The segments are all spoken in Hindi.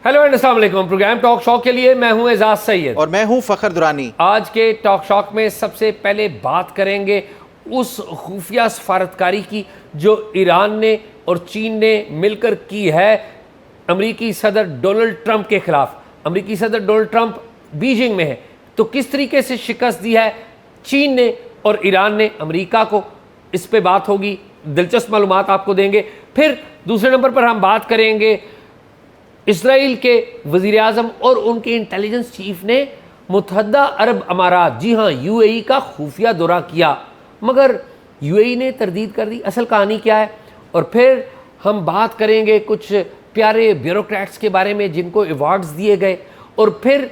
हेलो एंड अस्सलाम वालेकुम। प्रोग्राम टॉक शॉक के लिए मैं हूं एजाज सैयद और मैं हूं फखर दुरानी। आज के टॉक शॉक में सबसे पहले बात करेंगे उस खुफिया सफारतकारी की जो ईरान ने और चीन ने मिलकर की है अमरीकी सदर डोनाल्ड ट्रंप के खिलाफ। अमरीकी सदर डोनाल्ड ट्रंप बीजिंग में है, तो किस तरीके से शिकस्त दी है चीन ने और ईरान ने अमरीका को, इस पे बात होगी। दिलचस्प मालूमात आपको देंगे। फिर दूसरे नंबर पर हम बात करेंगे इसराइल के वज़ीर आज़म और उनके इंटेलिजेंस चीफ ने मुत्तहदा अरब अमारात, जी हाँ यूएई का खुफिया दौरा किया, मगर यूएई ने तरदीद कर दी। असल कहानी क्या है? और फिर हम बात करेंगे कुछ प्यारे ब्यूरोक्रेट्स के बारे में जिनको अवार्ड्स दिए गए, और फिर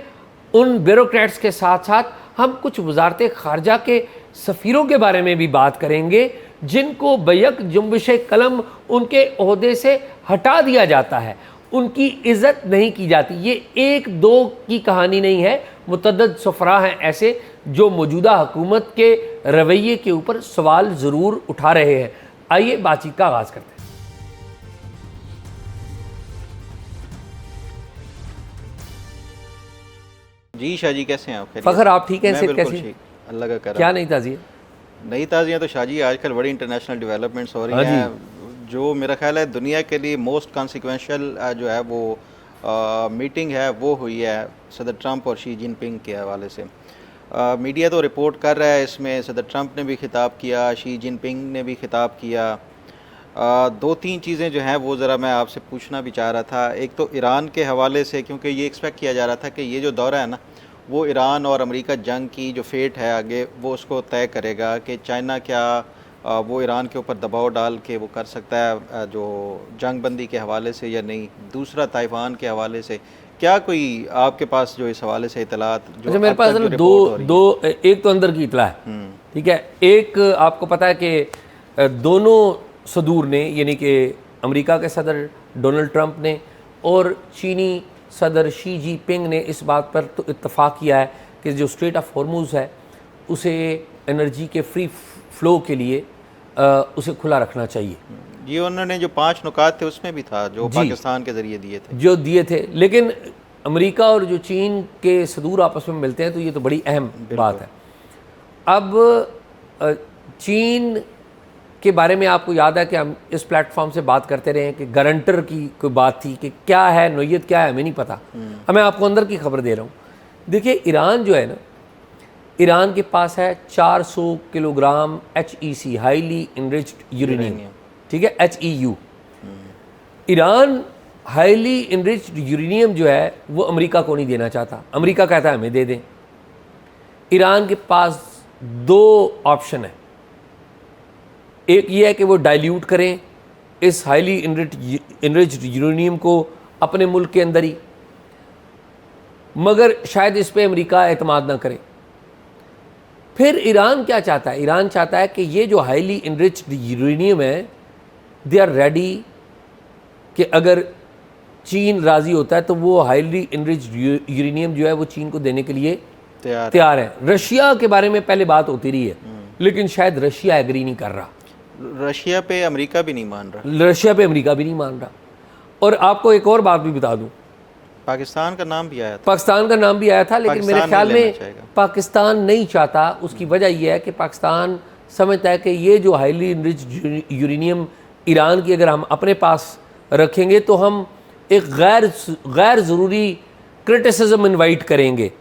उन ब्यूरोक्रेट्स के साथ साथ हम कुछ वजारत खारजा के सफ़ीरों के बारे में भी बात करेंगे जिनको बैक जुम्बिश कलम उनके ओहदे से हटा दिया जाता है, उनकी इज़्ज़त नहीं की जाती। ये एक दो की कहानी नहीं है, मुतअद्दिद सफ़रा हैं ऐसे जो मौजूदा हुकूमत के रवैये के ऊपर सवाल ज़रूर उठा रहे हैं। आइए बातचीत का आगाज़ करते हैं। जी शाह जी, कैसे हैं आप? फ़खर आप ठीक हैं? मैं सेहत बिल्कुल कैसी? ठीक, अल्लाह का करम। क्या नई ताज़ी? नई ताज़ियाँ तो शाह जी आजकल बड़ी इंटरनेशनल डेवलपमेंट्स हो रही हैं, जो मेरा ख्याल है दुनिया के लिए मोस्ट कॉन्सिक्वेंशियल जो है वो मीटिंग है वो हुई है सदर ट्रंप और शी जिनपिंग के हवाले से। मीडिया तो रिपोर्ट कर रहा है, इसमें सदर ट्रंप ने भी खिताब किया, शी जिनपिंग ने भी खिताब किया। दो तीन चीज़ें जो हैं वो ज़रा मैं आपसे पूछना भी चाह रहा था। एक तो ईरान के हवाले से, क्योंकि ये एक्सपेक्ट किया जा रहा था कि ये जो दौरा है ना वो ईरान और अमेरिका जंग की जो फेट है आगे वो उसको तय करेगा कि चाइना क्या वो ईरान के ऊपर दबाव डाल के वो कर सकता है जो जंग बंदी के हवाले से या नहीं। दूसरा ताइवान के हवाले से क्या कोई आपके पास जो इस हवाले से इतलात जो अच्छा, मेरे पास दो एक तो अंदर की इतला है, ठीक है। एक आपको पता है कि दोनों सदूर ने, यानी कि अमेरिका के सदर डोनाल्ड ट्रंप ने और चीनी सदर शी जिनपिंग ने इस बात पर तो इत्तफाक किया है कि जो स्ट्रेट ऑफ हॉर्मुज़ है उसे एनर्जी के फ्री फ्लो के लिए उसे खुला रखना चाहिए। ये उन्होंने जो 5 नुकात थे उसमें भी था जो पाकिस्तान के ज़रिए दिए थे। लेकिन अमेरिका और जो चीन के सदूर आपस में मिलते हैं तो ये तो बड़ी अहम बात है। अब चीन के बारे में आपको याद है कि हम इस प्लेटफॉर्म से बात करते रहे हैं कि गारंटर की कोई बात थी कि क्या है नोयत क्या है हमें नहीं पता। मैं आपको अंदर की खबर दे रहा हूँ। देखिए ईरान जो है ना, ईरान के पास है 400 kilogram HEC highly enriched uranium, ठीक है, HEU। Iran highly enriched uranium जो है वो अमेरिका को नहीं देना चाहता, अमेरिका कहता है हमें दे दें। ईरान के पास दो ऑप्शन है, एक ये है कि वो डाइल्यूट करें इस हाईली इनरिच्ड यूरेनियम को अपने मुल्क के अंदर ही, मगर शायद इस पे अमेरिका एतमाद ना करे। फिर ईरान क्या चाहता है? ईरान चाहता है कि ये जो हाईली इनरिच्ड यूरेनियम है दे आर रेडी कि अगर चीन राज़ी होता है तो वो हाईली इनरिच्ड यूरेनियम जो है वो चीन को देने के लिए तैयार है। रशिया के बारे में पहले बात होती रही है, लेकिन शायद रशिया एग्री नहीं कर रहा। रशिया पे अमेरिका भी नहीं मान रहा। रशिया पे अमेरिका भी नहीं मान रहा। और आपको एक और बात भी बता दूं, पाकिस्तान का नाम भी आया था। पाकिस्तान का नाम भी आया था, लेकिन मेरे ख्याल में पाकिस्तान नहीं चाहता। उसकी वजह यह है कि पाकिस्तान समझता है कि ये जो हाईली इनरिच्ड यूरेनियम ईरान की अगर हम अपने पास रखेंगे तो हम एक गैर ज़रूरी क्रिटिसिज्म इनवाइट करेंगे।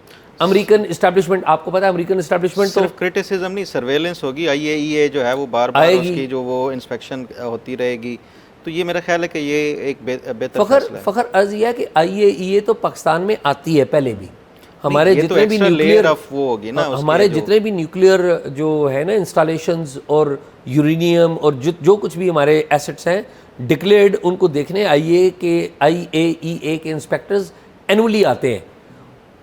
अमेरिकन इस्टेब्लिशमेंट, आपको पता है अमेरिकन इस्टेब्लिशमेंट तो सिर्फ क्रिटिसिज्म नहीं, सर्वेलेंस होगी। IAEA जो है वो बार बार उसकी जो वो इंस्पेक्शन होती रहेगी, तो ये मेरा ख्याल है कि ये एक बेहतर फ़खर अर्ज़ यह है कि IAEA तो पाकिस्तान में आती है पहले भी। हमारे जितने भी न्यूक्लियर वो होगी ना, हमारे जितने भी न्यूक्लियर जो है ना इंस्टॉलेशंस और यूरेनियम और जो कुछ भी हमारे एसेट्स हैं डिक्लेयर्ड, उनको देखने IAEA के इंस्पेक्टर्स एनुअली आते हैं।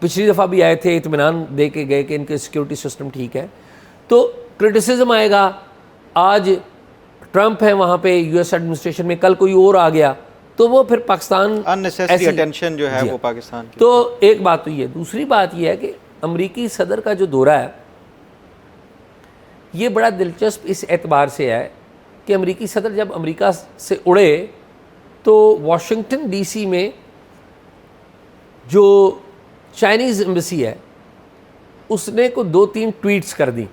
पिछली दफ़ा भी आए थे, इत्मीनान दे के गए कि इनके सिक्योरिटी सिस्टम ठीक है। तो क्रिटिसिज्म आएगा। आज ट्रंप है वहाँ पे US एडमिनिस्ट्रेशन में, कल कोई और आ गया तो वो फिर पाकिस्तान अननेसेसरी अटेंशन जो है वो पाकिस्तान की। तो एक बात तो ये, दूसरी बात ये है कि अमेरिकी सदर का जो दौरा है ये बड़ा दिलचस्प इस एतबार से है कि अमेरिकी सदर जब अमेरिका से उड़े तो वाशिंगटन DC में जो चाइनीज़ एम्बेसी है उसने को 2-3 ट्वीट्स कर दी।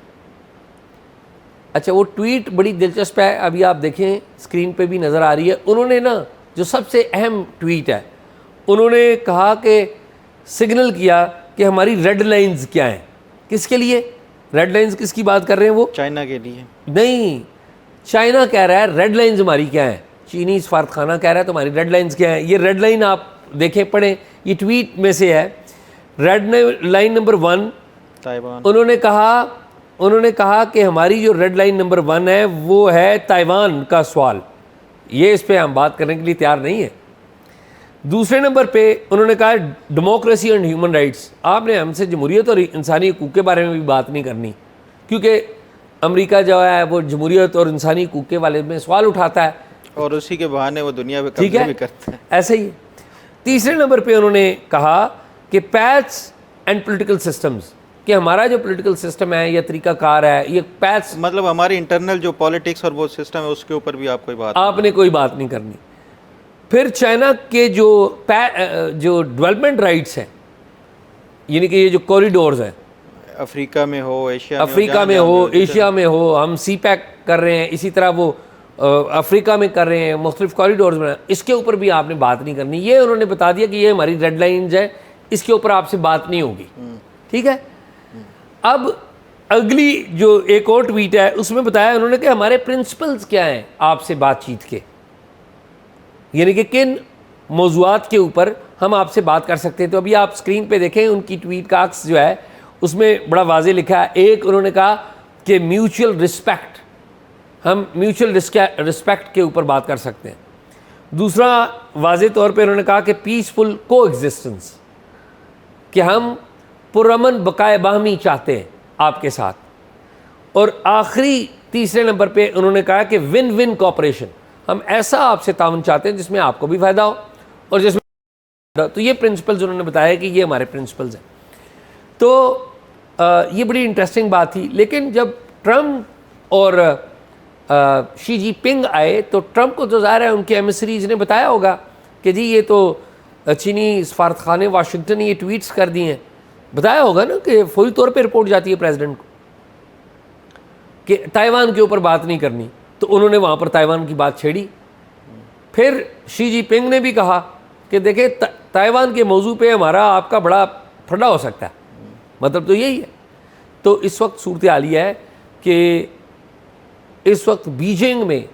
अच्छा, वो ट्वीट बड़ी दिलचस्प है, अभी आप देखें स्क्रीन पे भी नज़र आ रही है। उन्होंने ना जो सबसे अहम ट्वीट है, उन्होंने कहा कि सिग्नल किया कि हमारी रेड लाइंस क्या हैं। किसके लिए रेड लाइंस, किसकी बात कर रहे हैं वो? चाइना के लिए नहीं, चाइना कह रहा है रेड लाइंस हमारी क्या है, चीनी सफारतखाना कह रहा है तुम्हारी रेड लाइंस क्या है। ये रेड लाइन आप देखें, पढ़ें, ये ट्वीट में से है। Red line number 1, Taiwan. उन्होंने कहा कि हमारी जो रेड लाइन नंबर 1 है वो है ताइवान का सवाल, ये इस पे हम बात करने के लिए तैयार नहीं है। दूसरे नंबर पे उन्होंने कहा डेमोक्रेसी एंड ह्यूमन राइट्स। आपने हमसे जमहूरियत और इंसानी हकूक़ के बारे में भी बात नहीं करनी, क्योंकि अमेरिका जो है वो जमहूरियत और इंसानी हकूक़ के बारे में सवाल उठाता है और उसी के बहाने वो दुनिया पे कब्जे भी करते हैं। ऐसे ही तीसरे नंबर पे उन्होंने कहा कि पैथ्स एंड पॉलिटिकल सिस्टम्स, कि हमारा जो पॉलिटिकल सिस्टम है या तरीकाकार है, ये पैथ्स, मतलब हमारी इंटरनल जो पॉलिटिक्स और वो सिस्टम है उसके ऊपर भी आप कोई बात आपने कोई बात नहीं करनी। फिर चाइना के जो डेवलपमेंट राइट्स हैं, यानी कि ये जो कॉरिडोर्स हैं, अफ्रीका में हो, एशिया एशिया में हो, हम सी पैक कर रहे हैं, इसी तरह वो अफ्रीका में कर रहे हैं, मुख्तलिफ कॉरिडोर्स में, इसके ऊपर भी आपने बात नहीं करनी। ये उन्होंने बता दिया कि ये हमारी रेड लाइन्स है, इसके ऊपर आपसे बात नहीं होगी। ठीक है। अब अगली जो एक और ट्वीट है उसमें बताया उन्होंने कि हमारे प्रिंसिपल्स क्या हैं आपसे बातचीत के, यानी कि किन मौज़ूआत के ऊपर हम आपसे बात कर सकते हैं। तो अभी आप स्क्रीन पे देखें उनकी ट्वीट का अक्स जो है उसमें बड़ा वाज़े लिखा है। एक, उन्होंने कहा कि म्यूचुअल रिस्पेक्ट, हम म्यूचुअल रिस्पेक्ट के ऊपर बात कर सकते हैं। दूसरा, वाज़े तौर पे उन्होंने कहा कि पीसफुल को एग्जिस्टेंस, कि हम पुरअमन बकाए बाहमी चाहते हैं आपके साथ। और आखिरी तीसरे नंबर पे उन्होंने कहा कि विन विन कॉपरेशन, हम ऐसा आपसे ताउन चाहते हैं जिसमें आपको भी फ़ायदा हो और जिसमें, तो ये प्रिंसिपल्स उन्होंने बताया कि ये हमारे प्रिंसिपल्स हैं। तो ये बड़ी इंटरेस्टिंग बात थी। लेकिन जब ट्रम्प और शी जिनपिंग आए तो ट्रम्प को तो ज़ाहिर है उनके एमिसरीज ने बताया होगा कि जी ये तो चीनी सफारतखाने वाशिंगटन ने ये ट्वीट्स कर दिए हैं, बताया होगा ना कि फौरी तौर पे रिपोर्ट जाती है प्रेसिडेंट को कि ताइवान के ऊपर बात नहीं करनी, तो उन्होंने वहाँ पर ताइवान की बात छेड़ी। फिर शी जिनपिंग ने भी कहा कि देखें ताइवान के मौजू पे हमारा आपका बड़ा फटा हो सकता है, मतलब तो यही है। तो इस वक्त सूरत हाल ये है कि इस वक्त बीजिंग में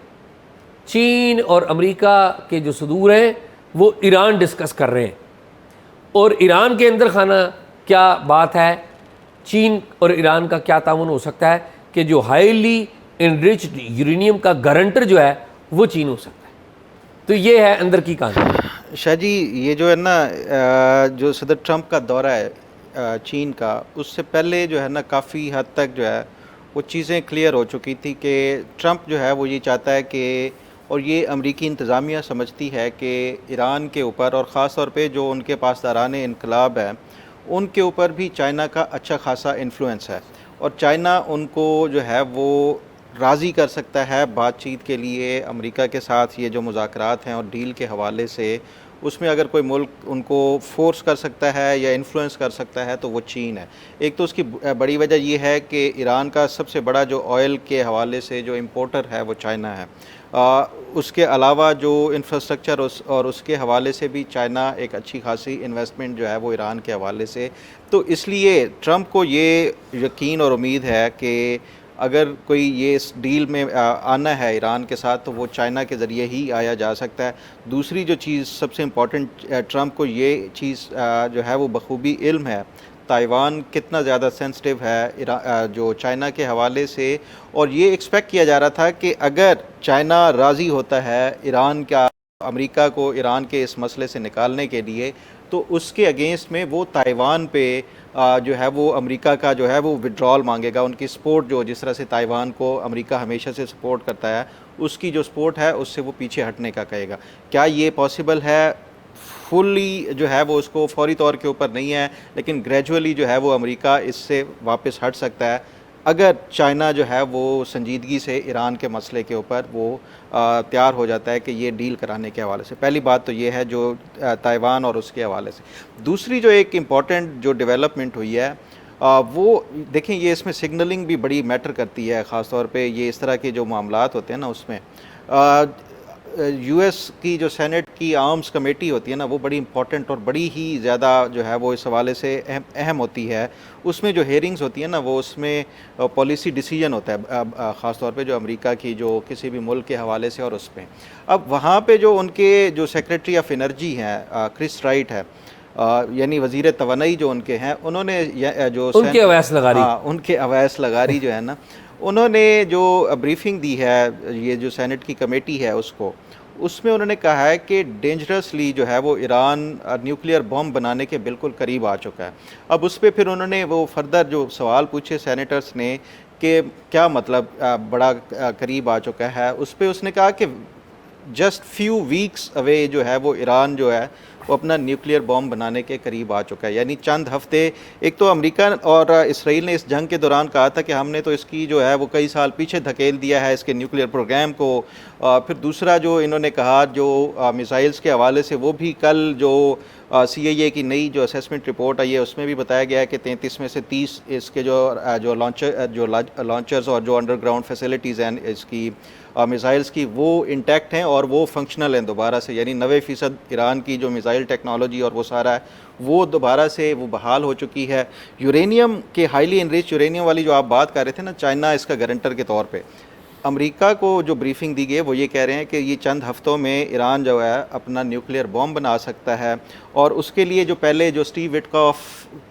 चीन और अमेरिका के जो सदूर हैं वो ईरान डिस्कस कर रहे हैं, और ईरान के अंदर खाना क्या बात है, चीन और ईरान का क्या ताउन हो सकता है कि जो हाईली इनरिच्ड यूरेनियम का गारंटर जो है वो चीन हो सकता है। तो ये है अंदर की कहानी। शाह जी, ये जो है ना जो सदर ट्रंप का दौरा है चीन का, उससे पहले जो है ना काफ़ी हद तक जो है वो चीज़ें क्लियर हो चुकी थी कि ट्रंप जो है वो ये चाहता है कि, और ये अमरीकी इंतज़ामिया समझती है कि ईरान के ऊपर और ख़ास तौर पे जो उनके पासदारान इनकलाब है उनके ऊपर भी चाइना का अच्छा खासा इन्फ्लुएंस है, और चाइना उनको जो है वो राज़ी कर सकता है बातचीत के लिए अमेरिका के साथ। ये जो मुज़ाकरात हैं और डील के हवाले से, उसमें अगर कोई मुल्क उनको फोर्स कर सकता है या इन्फ्लुएंस कर सकता है तो वो चीन है। एक तो उसकी बड़ी वजह ये है कि ईरान का सबसे बड़ा जो ऑयल के हवाले से जो इम्पोर्टर है वो चाइना है। उसके अलावा जो इंफ्रास्ट्रक्चर और उसके हवाले से भी चाइना एक अच्छी खासी इन्वेस्टमेंट जो है वो ईरान के हवाले से। तो इसलिए ट्रंप को ये यकीन और उम्मीद है कि अगर कोई ये इस डील में आना है ईरान के साथ तो वो चाइना के ज़रिए ही आया जा सकता है। दूसरी जो चीज़ सबसे इम्पॉर्टेंट, ट्रंप को ये चीज़ जो है वो बखूबी इल्म है ताइवान कितना ज़्यादा सेंसिटिव है जो चाइना के हवाले से, और ये एक्सपेक्ट किया जा रहा था कि अगर चाइना राज़ी होता है ईरान का, अमेरिका को ईरान के इस मसले से निकालने के लिए, तो उसके अगेंस्ट में वो ताइवान पे जो है वो अमेरिका का जो है वो विड्रॉल मांगेगा। उनकी सपोर्ट जो जिस तरह से ताइवान को अमेरिका हमेशा से सपोर्ट करता है, उसकी जो सपोर्ट है उससे वो पीछे हटने का कहेगा। क्या ये पॉसिबल है? फुल्ली जो है वो उसको फौरी तौर के ऊपर नहीं है, लेकिन ग्रेजुअली जो है वो अमेरिका इससे वापस हट सकता है। अगर चाइना जो है वो संजीदगी से ईरान के मसले के ऊपर वो तैयार हो जाता है कि ये डील कराने के हवाले से। पहली बात तो ये है जो ताइवान और उसके हवाले से। दूसरी जो एक इम्पॉर्टेंट जो डेवलपमेंट हुई है वो देखें, ये इसमें सिग्नलिंग भी बड़ी मैटर करती है, ख़ास तौर पे ये इस तरह के जो मामलात होते हैं ना, उसमें यूएस की जो सेनेट की आर्म्स कमेटी होती है ना, वो बड़ी इंपॉर्टेंट और बड़ी ही ज़्यादा जो है वो इस हवाले से अहम होती है। उसमें जो हेयरिंग्स होती है ना, वो उसमें पॉलिसी डिसीजन होता है, ख़ास तौर पे जो अमेरिका की जो किसी भी मुल्क के हवाले से और उसमें। अब वहाँ पे जो उनके जो सेक्रेटरी ऑफ एनर्जी हैं क्रिस राइट है, यानी वज़ीर तवानाई जो उनके हैं, उन्होंने जो उनके अवैस लगारी, हाँ उनके अवैस लगारी जो है ना, उन्होंने जो ब्रीफिंग दी है ये जो सेनेट की कमेटी है उसको, उसमें उन्होंने कहा है कि डेंजरसली जो है वो ईरान न्यूक्लियर बॉम्ब बनाने के बिल्कुल करीब आ चुका है। अब उस पर फिर उन्होंने वो फर्दर जो सवाल पूछे सेनेटर्स ने कि क्या मतलब बड़ा करीब आ चुका है, उस पर उसने कहा कि जस्ट फ्यू वीक्स अवे जो है वो ईरान जो है वो अपना न्यूक्लियर बॉम्ब बनाने के करीब आ चुका है। यानी चंद हफ्ते, एक तो अमेरिका और इसराइल ने इस जंग के दौरान कहा था कि हमने तो इसकी जो है वो कई साल पीछे धकेल दिया है इसके न्यूक्लियर प्रोग्राम को। फिर दूसरा जो इन्होंने कहा जो मिसाइल्स के हवाले से, वो भी कल जो CIA की नई जो असेसमेंट रिपोर्ट आई है उसमें भी बताया गया है कि 33 में से 30 इसके जो लॉन्चर्स और जो अंडरग्राउंड फैसिलिटीज़ हैं इसकी मिसाइल्स की, वो इंटैक्ट हैं और वो फंक्शनल हैं दोबारा से। यानी 90% ईरान की जो मिसाइल टेक्नोलॉजी और वो सारा है वो दोबारा से वो बहाल हो चुकी है। यूरेनियम के हाईली इनरिच यूरेनियम वाली जो आप बात कर रहे थे ना, चाइना इसका गारंटर के तौर पे अमेरिका को जो ब्रीफिंग दी गई है वो ये कह रहे हैं कि ये चंद हफ्तों में ईरान जो है अपना न्यूक्लियर बॉम्ब बना सकता है। और उसके लिए जो पहले जो स्टीव विटकॉफ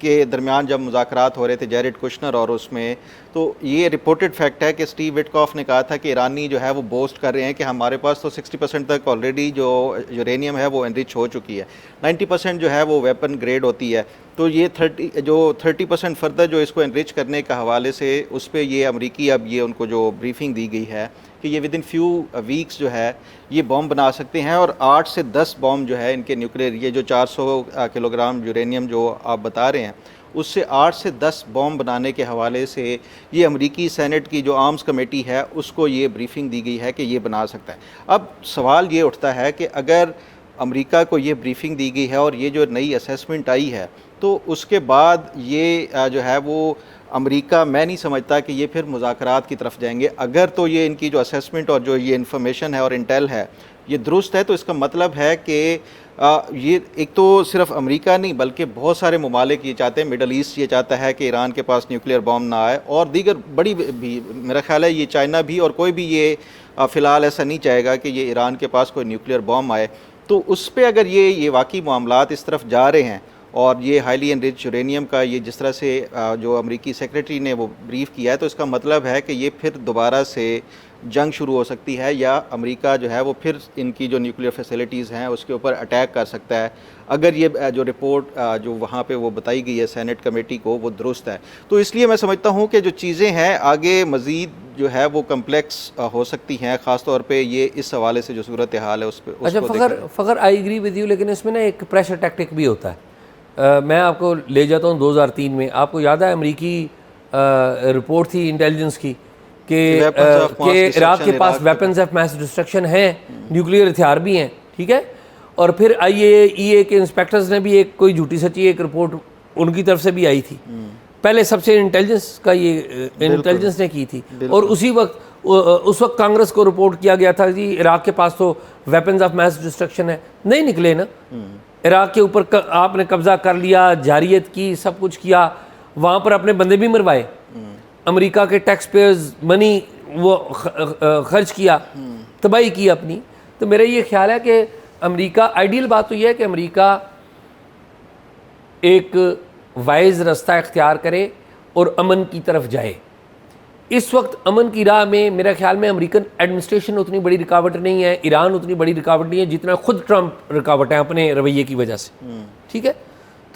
के दरमियान जब मुज़ाकरात हो रहे थे जेरेड कुशनर और उसमें, तो ये रिपोर्टेड फैक्ट है कि स्टीव विटकॉफ ने कहा था कि ईरानी जो है वो बोस्ट कर रहे हैं कि हमारे पास तो 60% तक ऑलरेडी जो यूरेनियम है वो एनरिच हो चुकी है, 90% जो है वो वेपन ग्रेड होती है। तो ये 30% फर्दर जो इसको एनरिच करने का हवाले से उस पर ये अमरीकी अब ये उनको जो ब्रीफिंग दी गई है कि ये विद इन फ्यू वीक्स जो है ये बॉम्ब बना सकते हैं। और 8 से 10 बॉम्ब जो है इनके न्यूक्लियर, ये जो 400 किलोग्राम यूरेनियम जो आप बता रहे हैं, उससे 8 से 10 बॉम्ब बनाने के हवाले से ये अमेरिकी सेनेट की जो आर्म्स कमेटी है उसको ये ब्रीफिंग दी गई है कि ये बना सकता है। अब सवाल ये उठता है कि अगर अमेरिका को ये ब्रीफिंग दी गई है और ये जो नई असेसमेंट आई है, तो उसके बाद ये जो है वो अमेरिका, मैं नहीं समझता कि ये फिर मुज़ाकरात की तरफ जाएंगे। अगर तो ये इनकी जो असेसमेंट और जो ये इन्फॉर्मेशन है और इंटेल है ये दुरुस्त है, तो इसका मतलब है कि ये एक तो सिर्फ अमेरिका नहीं बल्कि बहुत सारे ममालिक ये चाहते हैं, मिडल ईस्ट ये चाहता है कि ईरान के पास न्यूक्लियर बॉम्ब ना आए, और दीगर बड़ी भी, मेरा ख्याल है ये चाइना भी और कोई भी ये फ़िलहाल ऐसा नहीं चाहेगा कि ये ईरान के पास कोई न्यूक्लियर बॉम्ब आए। तो उस पर अगर ये वाकई मामलात इस तरफ जा रहे हैं और ये हाईली एनरिच यूरेनियम का ये जिस तरह से जो अमेरिकी सेक्रेटरी ने वो ब्रीफ किया है, तो इसका मतलब है कि ये फिर दोबारा से जंग शुरू हो सकती है, या अमेरिका जो है वो फिर इनकी जो न्यूक्लियर फैसिलिटीज़ हैं उसके ऊपर अटैक कर सकता है, अगर ये जो रिपोर्ट जो वहाँ पे वो बताई गई है सेनेट कमेटी को वो दुरुस्त है। तो इसलिए मैं समझता हूँ कि जो चीज़ें हैं आगे मज़ीद जो है वो कम्प्लेक्स हो सकती हैं, ख़ास तौर पे ये इस हवाले से जो सूरत हाल है उस पर। अच्छा Fakhar, I agree with you, लेकिन इसमें ना एक प्रेशर टैक्टिक भी होता है। मैं आपको ले जाता हूँ 2003 में, आपको याद है अमेरिकी रिपोर्ट थी इंटेलिजेंस की कि इराक के पास वेपन्स ऑफ मैस डिस्ट्रक्शन हैं, न्यूक्लियर हथियार भी हैं, ठीक है। और फिर IAEA के इंस्पेक्टर्स ने भी एक कोई झूठी सच्ची एक रिपोर्ट उनकी तरफ से भी आई थी, पहले सबसे इंटेलिजेंस का ये इंटेलिजेंस ने की थी। और उस वक्त कांग्रेस को रिपोर्ट किया गया था कि इराक के पास तो वेपन्स ऑफ मैस डिस्ट्रक्शन है, नहीं निकले ना। इराक के ऊपर आपने कब्जा कर लिया, जारियत की, सब कुछ किया, वहाँ पर अपने बंदे भी मरवाए, अमेरिका के टैक्स पेयर्स मनी वो खर्च किया, तबाही की अपनी। तो मेरा ये ख्याल है कि अमेरिका, आइडियल बात तो ये है कि अमेरिका एक वाइज रास्ता इख्तियार करे और अमन की तरफ जाए। इस वक्त अमन की राह में मेरा ख्याल में अमेरिकन एडमिनिस्ट्रेशन उतनी बड़ी रुकावट नहीं है, ईरान उतनी बड़ी रुकावट नहीं है जितना खुद ट्रंप रुकावट है अपने रवैये की वजह से, ठीक है।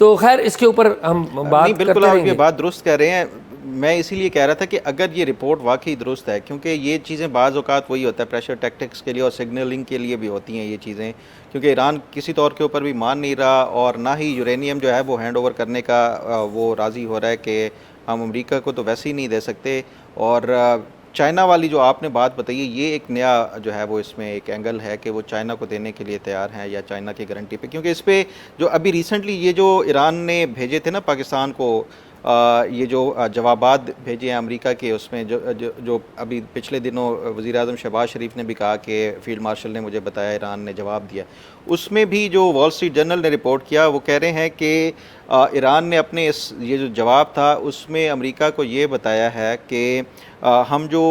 तो खैर इसके ऊपर हम बात बिल्कुल आप ये बात दुरुस्त कह रहे हैं। मैं इसीलिए कह रहा था कि अगर ये रिपोर्ट वाकई दुरुस्त है, क्योंकि ये चीज़ें बाज़ औक़ात वही होता है, प्रेशर टैक्टिक्स के लिए और सिग्नलिंग के लिए भी होती हैं ये चीज़ें, क्योंकि ईरान किसी तौर के ऊपर भी मान नहीं रहा और ना ही यूरेनियम जो है वो हैंड ओवर करने का वो राज़ी हो रहा है कि हम अमेरिका को तो वैसे ही नहीं दे सकते। और चाइना वाली जो आपने बात बताई है, ये एक नया जो है वो इसमें एक एंगल है कि वो चाइना को देने के लिए तैयार हैं या चाइना की गारंटी पे, क्योंकि इस पे जो अभी रिसेंटली ये जो ईरान ने भेजे थे ना पाकिस्तान को, ये जो जवाबात भेजे हैं अमेरिका के, उसमें जो अभी पिछले दिनों वज़ीर-ए-आज़म शहबाज शरीफ ने भी कहा कि फ़ील्ड मार्शल ने मुझे बताया ईरान ने जवाब दिया, उसमें भी जो वॉल स्ट्रीट जर्नल ने रिपोर्ट किया वो कह रहे हैं कि ईरान ने अपने ये जो जवाब था उसमें अमेरिका को ये बताया है कि हम जो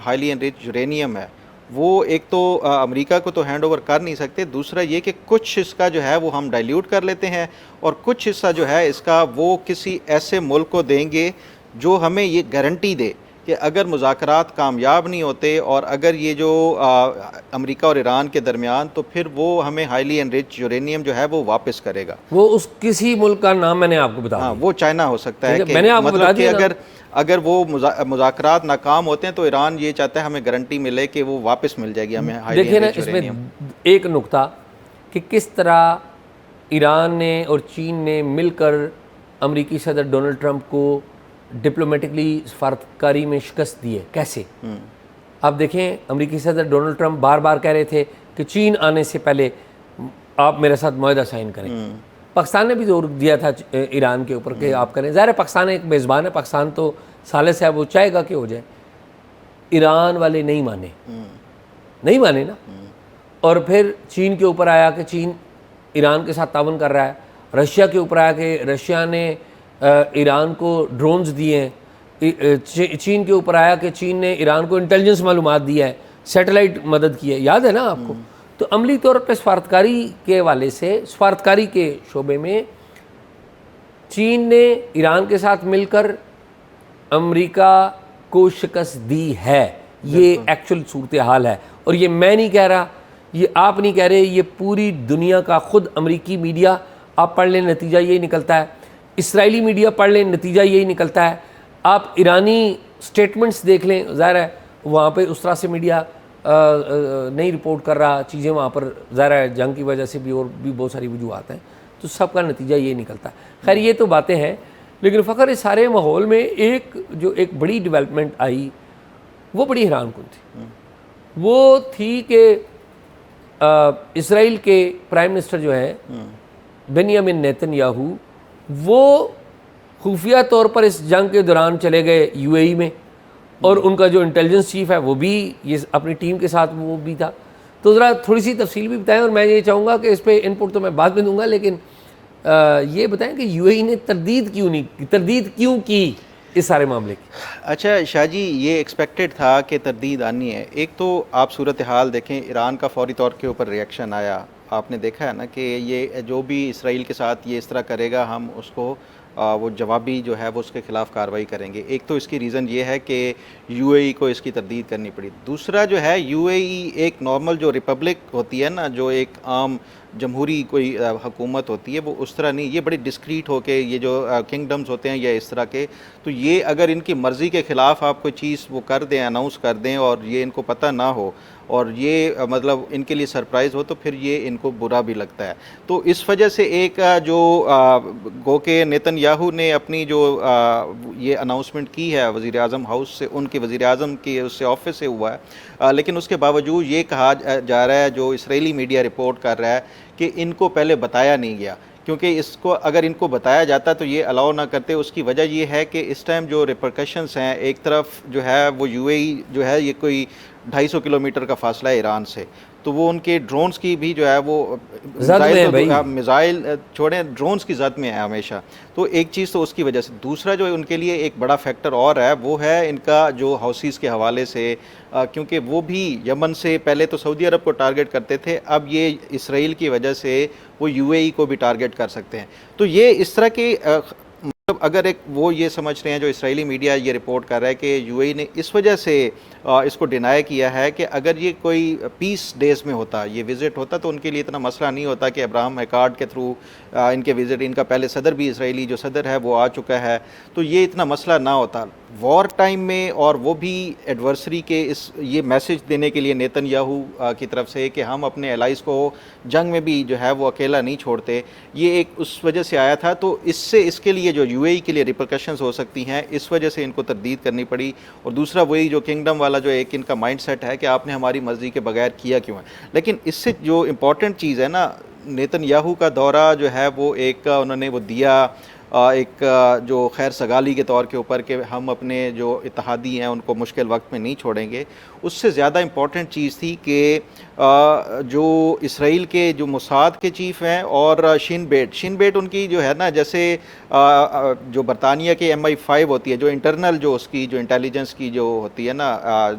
हाईली एनरिच्ड यूरेनियम है वो एक तो अमेरिका को तो हैंड ओवर कर नहीं सकते, दूसरा ये कि कुछ इसका जो है वो हम डाइल्यूट कर लेते हैं और कुछ हिस्सा जो है इसका वो किसी ऐसे मुल्क को देंगे जो हमें ये गारंटी दे कि अगर मुज़ाकरात कामयाब नहीं होते और अगर ये जो अमेरिका और ईरान के दरमियान, तो फिर वो हमें हाईली एनरिच्ड यूरेनियम जो है वो वापस करेगा। वो उस किसी मुल्क का नाम मैंने आपको बता दिया। हाँ, वो चाइना हो सकता है कि मैंने आपको बता मतलब कि दिया अगर वो मुज़ाकरात नाकाम होते हैं तो ईरान ये चाहता है हमें गारंटी मिले कि वो वापस मिल जाएगी हमें हाईली देखिए ना, एनरिच्ड यूरेनियम। इसमें एक नुक्ता कि किस तरह ईरान ने और चीन ने मिलकर अमेरिकी सदर डोनाल्ड ट्रंप को डिप्लोमेटिकली सफारतकारी में शिकस्त दी है। कैसे? आप देखें, अमेरिकी सदर डोनाल्ड ट्रंप बार बार कह रहे थे कि चीन आने से पहले आप मेरे साथ मुआहदा साइन करें। पाकिस्तान ने भी जोर दिया था ईरान के ऊपर कि आप करें। ज़ाहिर है पाकिस्तान एक मेज़बान है, पाकिस्तान तो सालिस है, वो चाहेगा कि हो जाए। ईरान वाले नहीं माने ना। और फिर चीन के ऊपर आया कि चीन ईरान के साथ तावन कर रहा है। रशिया के ऊपर आया कि रशिया ने ईरान को ड्रोन्स दिए हैं। चीन के ऊपर आया कि चीन ने ईरान को इंटेलिजेंस मालूमात दिया है, सैटेलाइट मदद की है। याद है ना आपको? तो अमली तौर पर सफारतकारी के हवाले से, सफारतकारी के शोबे में चीन ने ईरान के साथ मिलकर अमेरिका को शिकस्त दी है। ये एक्चुअल सूरत हाल है। और ये मैं नहीं कह रहा, ये आप नहीं कह रहे, ये पूरी दुनिया का खुद अमेरिकी मीडिया, आप पढ़ लें नतीजा यही निकलता है। इस्राएली मीडिया पढ़ लें, नतीजा यही निकलता है। आप ईरानी स्टेटमेंट्स देख लें, ज़ाहिर है वहाँ पे उस तरह से मीडिया नहीं रिपोर्ट कर रहा चीज़ें वहाँ पर, ज़ाहिर है जंग की वजह से भी और भी बहुत सारी वजूहत हैं, तो सबका नतीजा ये निकलता है। खैर ये तो बातें हैं, लेकिन फ़खर इस सारे माहौल में एक बड़ी डेवलपमेंट आई, वो बड़ी हैरानकुन थी। वो थी कि इसराइल के प्राइम मिनिस्टर जो है बेनियामिन नेतन्याहू, वो खुफिया तौर पर इस जंग के दौरान चले गए यूएई में, और उनका जो इंटेलिजेंस चीफ है वो भी ये अपनी टीम के साथ वो भी था। तो ज़रा थोड़ी सी तफसील भी बताएं, और मैं ये चाहूँगा कि इस पर इनपुट तो मैं बाद में दूंगा, लेकिन ये बताएं कि यूएई ने तरदीद क्यों की इस सारे मामले की। अच्छा शाह जी, ये एक्सपेक्टेड था कि तरदीद आनी है। एक तो आप सूरत हाल देखें, ईरान का फौरी तौर के ऊपर रिएक्शन आया, आपने देखा है ना कि ये जो भी इसराइल के साथ ये इस तरह करेगा, हम उसको वो जवाबी जो है वो उसके ख़िलाफ़ कार्रवाई करेंगे। एक तो इसकी रीज़न ये है कि यूएई को इसकी तरदीद करनी पड़ी। दूसरा जो है, यूएई एक नॉर्मल जो रिपब्लिक होती है ना, जो एक आम जमहूरी कोई हुकूमत होती है, वो उस तरह नहीं, ये बड़ी डिस्क्रीट होके ये जो किंगडम्स होते हैं या इस तरह के, तो ये अगर इनकी मर्ज़ी के ख़िलाफ़ आप कोई चीज़ वो कर दें, अनाउंस कर दें और ये इनको पता ना हो और ये मतलब इनके लिए सरप्राइज़ हो, तो फिर ये इनको बुरा भी लगता है। तो इस वजह से एक जो गो के नेतन्याहू ने अपनी जो ये अनाउंसमेंट की है वज़ीर-ए-आज़म हाउस से, उनके वज़ीर-ए-आज़म के उससे ऑफिस से हुआ है, लेकिन उसके बावजूद ये कहा जा रहा है, जो इसराइली मीडिया रिपोर्ट कर रहा है, कि इनको पहले बताया नहीं गया, क्योंकि इसको अगर इनको बताया जाता तो ये अलाउ ना करते। उसकी वजह ये है कि इस टाइम जो रिपरकशंस हैं, एक तरफ जो है वो यूएई जो है ये कोई 250 किलोमीटर का फासला है ईरान से, तो वो उनके ड्रोन्स की भी जो है वो मिसाइल छोड़ें, ड्रोन्स की जद में है हमेशा। तो एक चीज़ तो उसकी वजह से। दूसरा जो उनके लिए एक बड़ा फैक्टर और है, वो है इनका जो हाउसीज़ के हवाले से, क्योंकि वो भी यमन से पहले तो सऊदी अरब को टारगेट करते थे, अब ये इसराइल की वजह से वो यूएई को भी टारगेट कर सकते हैं। तो ये इस तरह के अब अगर एक वो ये समझ रहे हैं, जो इसराइली मीडिया ये रिपोर्ट कर रहा है कि यूएई ने इस वजह से इसको डिनाई किया है कि अगर ये कोई पीस डेज में होता, ये विज़िट होता, तो उनके लिए इतना मसला नहीं होता कि अब्राहम अकॉर्ड के थ्रू इनके विज़िट, इनका पहले सदर भी इसराइली जो सदर है वो आ चुका है, तो ये इतना मसला ना होता वॉर टाइम में। और वो भी एडवर्सरी के ये मैसेज देने के लिए नेतन्याहू की तरफ से कि हम अपने एलाइज को जंग में भी जो है वो अकेला नहीं छोड़ते, ये एक उस वजह से आया था। तो इससे इसके लिए जो यूएई के लिए रिपरकशंस हो सकती हैं, इस वजह से इनको तरदीद करनी पड़ी। और दूसरा वही जो किंगडम वाला जो एक इनका माइंडसेट है कि आपने हमारी मर्ज़ी के बगैर किया क्यों है। लेकिन इससे जो इम्पॉर्टेंट चीज़ है ना, नेतन्याहू का दौरा जो है वो एक उन्होंने वो दिया एक जो खैर सगाली के तौर के ऊपर कि हम अपने जो इत्तेहादी हैं उनको मुश्किल वक्त में नहीं छोड़ेंगे। उससे ज़्यादा इम्पॉर्टेंट चीज़ थी कि जो इसराइल के जो मोसाद के चीफ़ हैं और शिन बेट उनकी जो है ना, जैसे जो बरतानिया के MI5 होती है, जो इंटरनल जो उसकी जो इंटेलिजेंस की जो होती है ना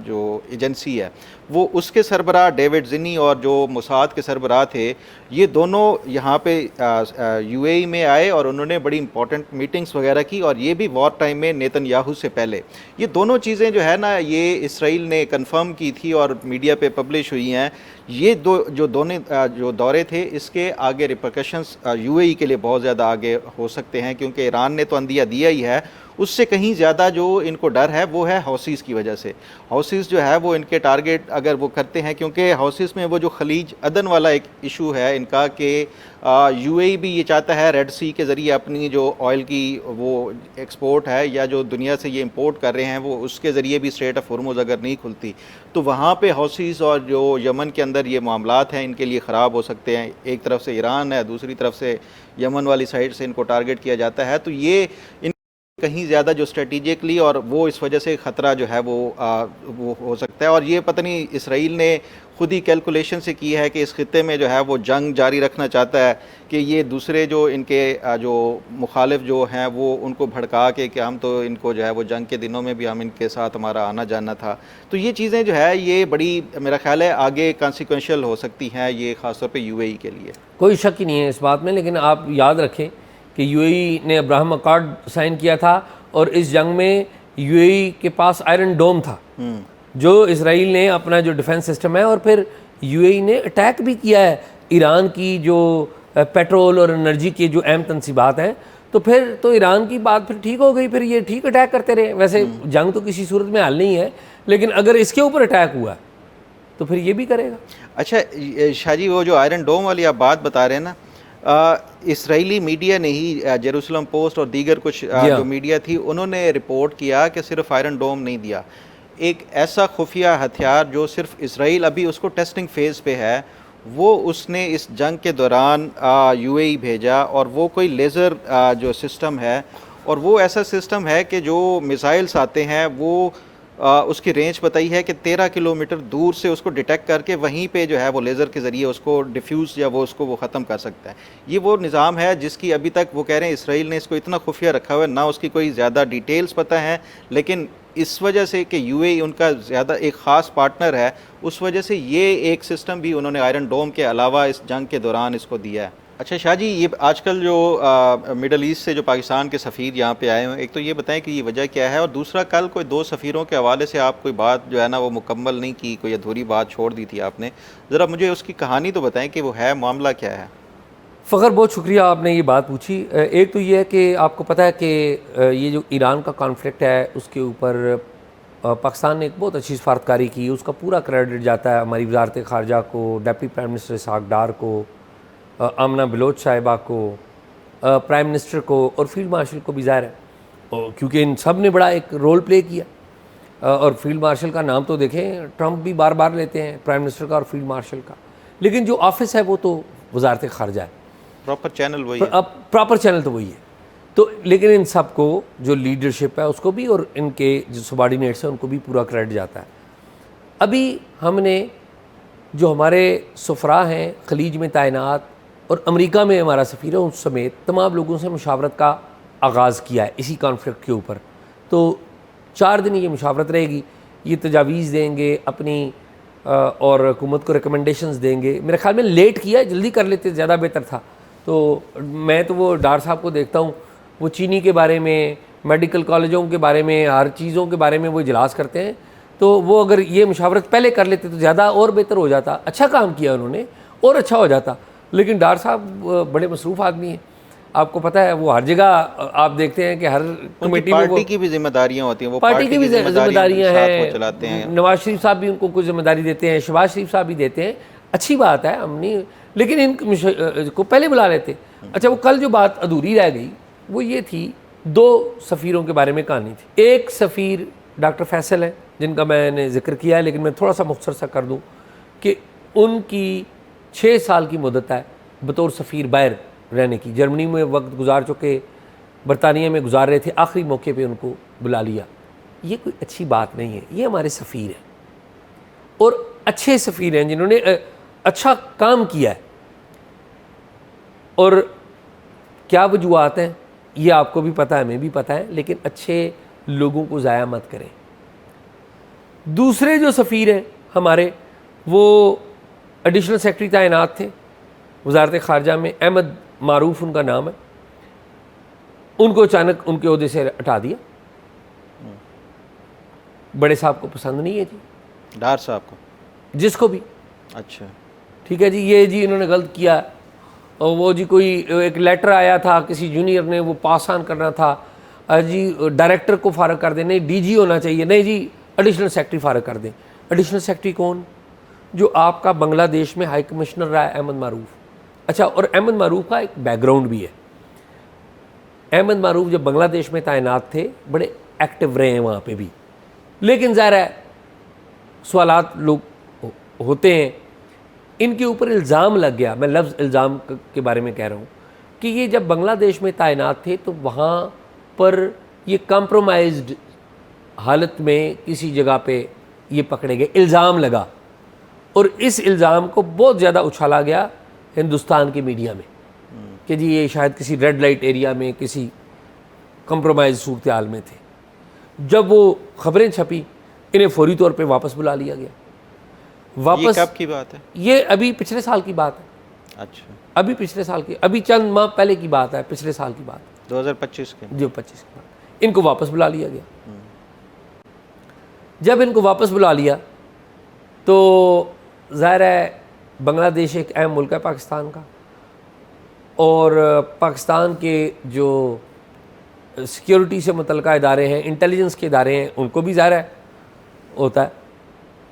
जो एजेंसी है, वो उसके सरबराह डेविड ज़िनी और जो मोसाद के सरबराह थे, ये दोनों यहाँ पे यूएई में आए और उन्होंने बड़ी इंपॉर्टेंट मीटिंग्स वगैरह की। और ये भी वॉर टाइम में नेतन्याहू से पहले ये दोनों चीज़ें जो है ना, ये इसराइल ने कंफर्म की थी और मीडिया पे पब्लिश हुई हैं। ये दोनों जो दौरे थे, इसके आगे रिपरकशंस यूएई के लिए बहुत ज़्यादा आगे हो सकते हैं, क्योंकि ईरान ने तो अंदिया दिया ही है। उससे कहीं ज़्यादा जो इनको डर है वो है हौसीज़ की वजह से। हौसीज़ जो है वो इनके टारगेट अगर वो करते हैं, क्योंकि हौसीज़ में वो जो खलीज अदन वाला एक इशू है इनका कि यूएई भी ये चाहता है रेड सी के ज़रिए अपनी जो ऑयल की वो एक्सपोर्ट है या जो दुनिया से ये इंपोर्ट कर रहे हैं वो उसके ज़रिए भी स्ट्रेट ऑफ हॉर्मुज़ अगर नहीं खुलती तो वहाँ पे हौसीज़ और जो यमन के अंदर ये मामलात हैं इनके लिए ख़राब हो सकते हैं। एक तरफ से ईरान है, दूसरी तरफ से यमन वाली साइड से इनको टारगेट किया जाता है। तो ये कहीं ज़्यादा जो स्ट्रेटिजिकली, और वो इस वजह से ख़तरा जो है वो हो सकता है। और ये पता नहीं इसराइल ने खुद ही कैलकुलेशन से की है कि इस खित्ते में जो है वो जंग जारी रखना चाहता है कि ये दूसरे जो इनके जो मुखालिफ जो हैं वो उनको भड़का के कि हम तो इनको जो है वो जंग के दिनों में भी हम इनके साथ हमारा आना जाना था। तो ये चीज़ें जो है ये बड़ी मेरा ख्याल है आगे कॉन्सिक्वेंशियल हो सकती हैं, ये ख़ासतौर पर यूएई के लिए। कोई शक ही नहीं है इस बात में। लेकिन आप याद रखें कि यूएई ने अब्राहम अकॉर्ड साइन किया था और इस जंग में यूएई के पास आयरन डोम था जो इसराइल ने अपना जो डिफेंस सिस्टम है, और फिर यूएई ने अटैक भी किया है ईरान की जो पेट्रोल और एनर्जी की जो अहम तनसीबात हैं। तो फिर तो ईरान की बात फिर ठीक हो गई, फिर ये ठीक अटैक करते रहे। वैसे जंग तो किसी सूरत में हल नहीं है, लेकिन अगर इसके ऊपर अटैक हुआ तो फिर ये भी करेगा। अच्छा शाह जी, वो जो आयरन डोम वाली आप बात बता रहे हैं ना, इसराइली मीडिया ने ही जेरूसलम पोस्ट और दीगर कुछ जो मीडिया थी उन्होंने रिपोर्ट किया कि सिर्फ आयरन डोम नहीं दिया, एक ऐसा खुफिया हथियार जो सिर्फ इसराइल अभी उसको टेस्टिंग फेज़ पे है, वो उसने इस जंग के दौरान यूएई भेजा। और वो कोई लेज़र जो सिस्टम है, और वो ऐसा सिस्टम है कि जो मिसाइल्स आते हैं वो उसकी रेंज बताई है कि 13 किलोमीटर दूर से उसको डिटेक्ट करके वहीं पे जो है वो लेज़र के ज़रिए उसको डिफ्यूज़ या वो उसको वो ख़त्म कर सकता है। ये वो निज़ाम है जिसकी अभी तक वो कह रहे हैं इसराइल ने इसको इतना खुफिया रखा हुआ है, ना उसकी कोई ज़्यादा डिटेल्स पता है, लेकिन इस वजह से कि यूएई उनका ज़्यादा एक ख़ास पार्टनर है, उस वजह से ये एक सिस्टम भी उन्होंने आयरन डोम के अलावा इस जंग के दौरान इसको दिया है। अच्छा शाह जी, ये आजकल जो मिडल ईस्ट से जो पाकिस्तान के सफ़ीर यहाँ पे आए हैं, एक तो ये बताएं कि ये वजह क्या है, और दूसरा कल कोई 2 सफ़ीरों के हवाले से आप कोई बात जो है ना वो मुकम्मल नहीं की, कोई अधूरी बात छोड़ दी थी आपने, ज़रा मुझे उसकी कहानी तो बताएं कि वो है मामला क्या है। फ़खर, बहुत शुक्रिया आपने ये बात पूछी। एक तो ये है कि आपको पता है कि ये जो ईरान का कॉन्फ्लिक्ट है उसके ऊपर पाकिस्तान ने एक बहुत अच्छी सफारतकारी की, उसका पूरा क्रेडिट जाता है हमारी वजारत ख़ारजा को, डेप्टी प्राइम मिनिस्टर इसहाक डार को, आमना बलोच साहिबा को, प्राइम मिनिस्टर को और फील्ड मार्शल को भी ज़ाहिर है, क्योंकि इन सब ने बड़ा एक रोल प्ले किया। और फील्ड मार्शल का नाम तो देखें, ट्रंप भी बार बार लेते हैं, प्राइम मिनिस्टर का और फील्ड मार्शल का, लेकिन जो ऑफिस है वो तो वजारत ख़ारजा है, प्रॉपर चैनल वही है। अब प्रॉपर चैनल तो वही है। तो लेकिन इन सब को जो लीडरशिप है उसको भी और इनके जो सबॉर्डिनेट्स हैं उनको भी पूरा क्रेडिट जाता है। अभी हमने जो हमारे सफ़रा हैं खलीज में तैनात और अमेरिका में हमारा सफ़ीर है, उन समेत तमाम लोगों से मुशावरत का आगाज़ किया है इसी कॉन्फ्लिक्ट के ऊपर। तो 4 दिन ये मुशावरत रहेगी, ये तजावीज़ देंगे अपनी और हुकूमत को रिकमेंडेशंस देंगे। मेरे ख्याल में लेट किया, जल्दी कर लेते ज़्यादा बेहतर था। तो मैं तो वो डार साहब को देखता हूँ वो चीनी के बारे में, मेडिकल कॉलेजों के बारे में, हर चीज़ों के बारे में वो इजलास करते हैं। तो वो अगर ये मुशावरत पहले कर लेते तो ज़्यादा और बेहतर हो जाता। अच्छा काम किया उन्होंने और अच्छा हो जाता। लेकिन डार साहब बड़े मसरूफ़ आदमी हैं, आपको पता है। वो हर जगह आप देखते हैं कि हर कमेटी में पार्टी की भी जिम्मेदारियां होती हैं, वो पार्टी की भी जिम्मेदारियां हैं, चलाते हैं। नवाज शरीफ साहब भी उनको कुछ जिम्मेदारी देते हैं, शहबाज शरीफ साहब भी देते हैं। अच्छी बात है, हम नहीं, लेकिन इन को पहले बुला लेते। अच्छा, वो कल जो बात अधूरी रह गई वो ये थी, 2 सफ़ीरों के बारे में कहानी थी। एक सफ़ीर डॉक्टर फैसल है, जिनका मैंने जिक्र किया है, लेकिन मैं थोड़ा सा मुख्तसर सा कर दूं कि उनकी 6 साल की मुद्दत है बतौर सफ़ीर बाहर रहने की। जर्मनी में वक्त गुजार चुके, बरतानिया में गुजार रहे थे, आखिरी मौके पे उनको बुला लिया। ये कोई अच्छी बात नहीं है। ये हमारे सफ़ीर हैं और अच्छे सफ़ीर हैं जिन्होंने अच्छा काम किया है। और क्या वजूहात हैं ये आपको भी पता है, हमें भी पता है, लेकिन अच्छे लोगों को ज़ाया मत करें। दूसरे जो सफ़ीर हैं हमारे, वो एडिशनल सेक्रेटरी तैनात थे वजारत ख़ारजा में, अहमद मारूफ उनका नाम है। उनको अचानक उनके ओहदे से हटा दिया। बड़े साहब को पसंद नहीं है जी, डार साहब को, जिसको भी। अच्छा, ठीक है जी, ये जी इन्होंने गलत किया। और वो जी कोई एक लेटर आया था किसी जूनियर ने, वो पास ऑन करना था जी, डायरेक्टर को फारग कर दें, नहीं डीजी होना चाहिए, नहीं जी एडिशनल सेक्रेटरी फारग कर दें। एडिशनल सेक्रेटरी कौन? जो आपका बांग्लादेश में हाई कमिश्नर रहा है, अहमद मारूफ। अच्छा, और अहमद मारूफ का एक बैकग्राउंड भी है। अहमद मारूफ जब बांग्लादेश में तैनात थे बड़े एक्टिव रहे हैं वहाँ पे भी, लेकिन ज़ाहिर है सवालात लोग होते हैं। इनके ऊपर इल्ज़ाम लग गया, मैं लफ्ज़ इल्ज़ाम के बारे में कह रहा हूँ, कि ये जब बांग्लादेश में तैनात थे तो वहाँ पर ये कॉम्प्रोमाइज्ड हालत में किसी जगह पे ये पकड़े गए। इल्ज़ाम लगा और इस इल्ज़ाम को बहुत ज़्यादा उछाला गया हिंदुस्तान के मीडिया में कि जी ये शायद किसी रेड लाइट एरिया में किसी कॉम्प्रोमाइज सूरत हाल में थे। जब वो खबरें छपी, इन्हें फौरी तौर पे वापस बुला लिया गया। वापस, ये कब की बात है? ये अभी पिछले साल की बात है। अच्छा, अभी पिछले साल की, अभी चंद माह पहले की बात है, पिछले साल की बात, 2025 के। जो 25 की बात। इनको वापस बुला लिया गया। जब इनको वापस बुला लिया तो ज़ाहिर है बांग्लादेश एक अहम मुल्क है पाकिस्तान का, और पाकिस्तान के जो सिक्योरिटी से मुतल्लिक़ा इदारे हैं, इंटेलिजेंस के इदारे हैं, उनको भी ज़ाहिर है होता है।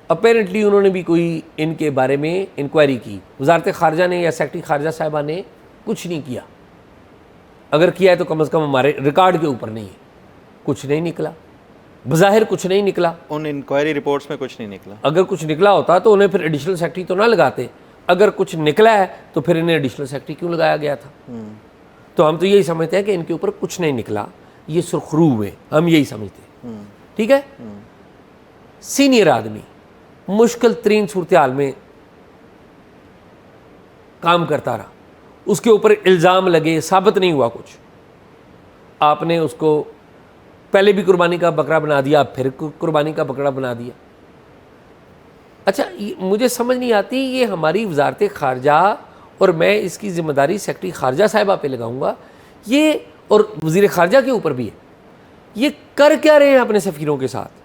अपेरेंटली उन्होंने भी कोई इनके बारे में इंक्वायरी की। वजारत ख़ारजा ने या सेक्रेटरी ख़ारजा साहिबा ने कुछ नहीं किया। अगर किया है तो कम से कम हमारे रिकॉर्ड के ऊपर नहीं है। कुछ नहीं निकला, बज़ाहिर कुछ नहीं निकला। उन इंक्वायरी रिपोर्ट्स में कुछ नहीं निकला। अगर कुछ निकला होता तो उन्हें फिर एडिशनल सेक्रेटरी तो ना लगाते। अगर कुछ निकला है तो फिर इन्हें एडिशनल सेक्रेटरी क्यों लगाया गया था? तो हम तो यही समझते हैं कि इनके ऊपर कुछ नहीं निकला, ये सुरखरू हुए, हम यही समझते हैं। ठीक है, सीनियर आदमी मुश्किल तरीन सूरत हाल में काम करता रहा, उसके ऊपर इल्ज़ाम लगे, साबित नहीं हुआ कुछ, आपने उसको पहले भी कुर्बानी का बकरा बना दिया, फिर कुर्बानी का बकरा बना दिया। अच्छा, मुझे समझ नहीं आती, ये हमारी वजारत ख़ारजा, और मैं इसकी ज़िम्मेदारी सेक्रेटरी ख़ारजा साहिबा पे लगाऊंगा ये, और वज़ीर ख़ारजा के ऊपर भी है। ये कर क्या रहे हैं अपने सफ़ीरों के साथ?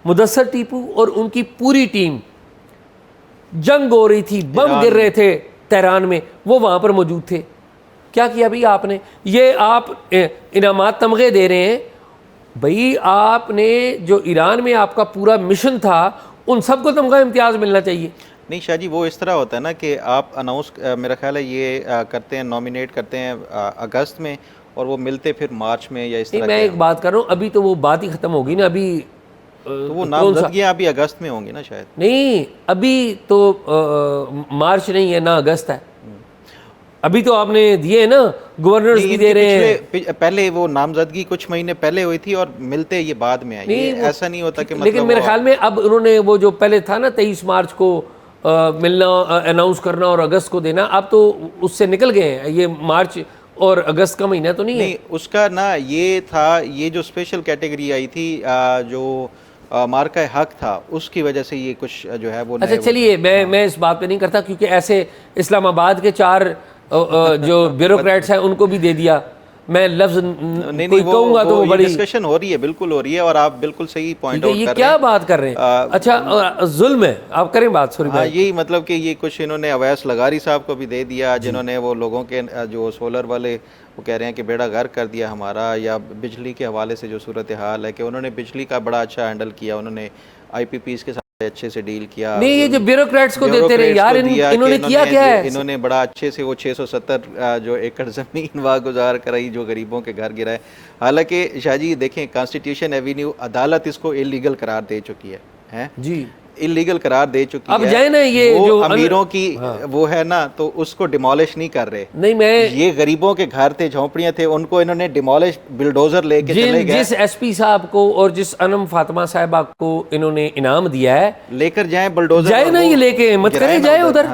मुदस्सर टीपू और उनकी पूरी टीम, जंग हो रही थी, बम गिर रहे थे तेहरान में, वो वहाँ पर मौजूद थे। क्या किया भाई आपने? ये आप इनामात तमगे दे रहे हैं भाई। आपने जो ईरान में आपका पूरा मिशन था, उन सबको तमगा इम्तियाज़ मिलना चाहिए। नहीं शाह जी, वो इस तरह होता है ना कि आप अनाउंस, मेरा ख्याल है ये करते हैं, नॉमिनेट करते हैं अगस्त में, और वो मिलते फिर मार्च में या इस तरह। मैं एक बात कर रहा हूँ, अभी तो वो बात ही ख़त्म होगी ना। अभी तो वो नामजदगियाँ अभी अगस्त में होंगी ना शायद? नहीं, अभी तो मार्च नहीं है ना, अगस्त है। अभी तो आपने दिए ना, गवर्नर्स भी दे रहे हैं। पहले वो नामजदगी कुछ महीने पहले हुई थी और मिलते ये बाद में आई। ऐसा नहीं होता कि मतलब, लेकिन मेरे ख्याल में अब उन्होंने वो जो पहले था ना 23 मार्च को मिलना, अनाउंस करना और अगस्त को देना, अब तो उससे निकल गए हैं। ये मार्च और अगस्त का महीना तो नहीं है। उसका ना ये था, ये जो स्पेशल कैटेगरी आई थी जो मार्का हक था, उसकी वजह से ये कुछ जो है वो। अच्छा चलिए, मैं इस बात पे नहीं करता, क्योंकि ऐसे इस्लामाबाद के 4 जो ब्यूरोक्रेट्स हैं उनको भी दे दिया। मैं लफ्ज नहीं कोई नहीं, कहूंगा तो वो बड़ी डिस्कशन हो रही है, बिल्कुल हो रही है, और आप बिल्कुल सही पॉइंट आउट ये कर क्या रहे हैं। बात कर रहे हैं? अच्छा जुल्म है, आप करें बात। सॉरी हाँ, भाई। यही मतलब कि ये कुछ इन्होंने अवैस लगारी साहब को भी दे दिया, जिन्होंने वो लोगों के जो सोलर वाले वो कह रहे हैं कि बेड़ा गर्क कर दिया हमारा, या बिजली के हवाले से जो सूरत हाल है कि उन्होंने बिजली का बड़ा अच्छा हैंडल किया, उन्होंने IPPs के साथ अच्छे से डील किया। नहीं, ये जो ब्यूरोक्रेट्स को देते रहे यार, इन्होंने किया क्या है? इन्होंने बड़ा अच्छे से वो 670 जो एकड़ ज़मीन वागुजार कराई, जो गरीबों के घर गिराए। हालांकि शाहजी देखें, कॉन्स्टिट्यूशन एवेन्यू अदालत इसको इलीगल करार दे चुकी है जी, इलीगल करार दे चुकी अब है। जाए ना, ये वो जो अमीरों की वो है ना, तो उसको डिमोलिश नहीं कर रहे। नहीं, मैं ये गरीबों के घर थे, झोंपड़ियां थे, उनको इन्होंने डिमोलिश बिल्डोजर लेके चले गए। जिस SP साहब को और जिस अनम फातिमा साहिबा को इन्होंने इनाम दिया है, लेकर जाए बुलडोजर, जाए ना, ये लेके मत करे, जाए उधर